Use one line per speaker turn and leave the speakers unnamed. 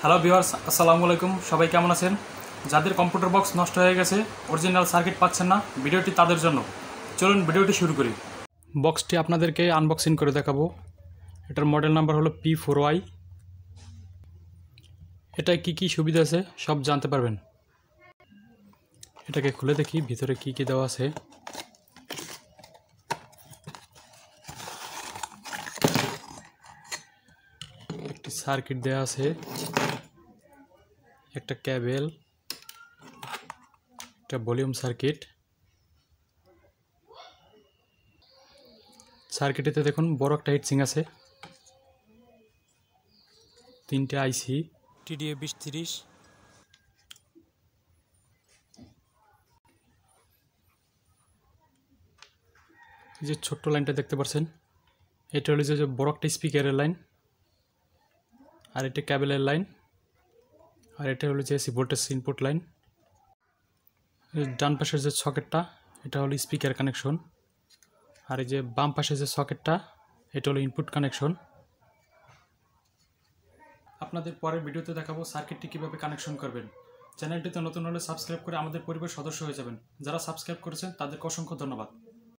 Hello viewers, আসসালামু আলাইকুম। সবাই কেমন আছেন? যাদের কম্পিউটার বক্স নষ্ট হয়ে গেছে, অরিজিনাল সার্কিট পাচ্ছেন না, ভিডিওটি তাদের জন্য। চলুন ভিডিওটি শুরু করি। বক্সটি আপনাদেরকে আনবক্সিং করে দেখাবো। এটার মডেল নাম্বার হলো P4Y। এটায় কি কি সুবিধা আছে সব জানতে পারবেন। এটাকে খুলে দেখি ভিতরে কি কি দেওয়া আছে। একটি সার্কিট দেওয়া আছে, একটা কেবল, একটা ভলিউম সার্কিট। সার্কিটেতে দেখুন বড় একটা হিটসিং আছে, 3টে আইসি tda2030। এই যে ছোট্ট লাইনটা দেখতে পাচ্ছেন, এটা হলো যে বড় একটা স্পিকারের লাইন, আর এটা কেবলের লাইন, আর এটা হলো যে এসি ভোল্টেজ ইনপুট লাইন। ডান পাশের যে সকেটটা এটা হলো স্পিকার কানেকশন, আর এই যে বাম পাশে যে সকেটটা এটা হলো ইনপুট কানেকশন। আপনাদের পরের ভিডিওতে দেখাবো সার্কিটটি কীভাবে কানেকশন করবেন। চ্যানেলটিতে নতুন হলে সাবস্ক্রাইব করে আমাদের পরিবারের সদস্য হয়ে যাবেন। যারা সাবস্ক্রাইব করেছেন তাদেরকে অসংখ্য ধন্যবাদ।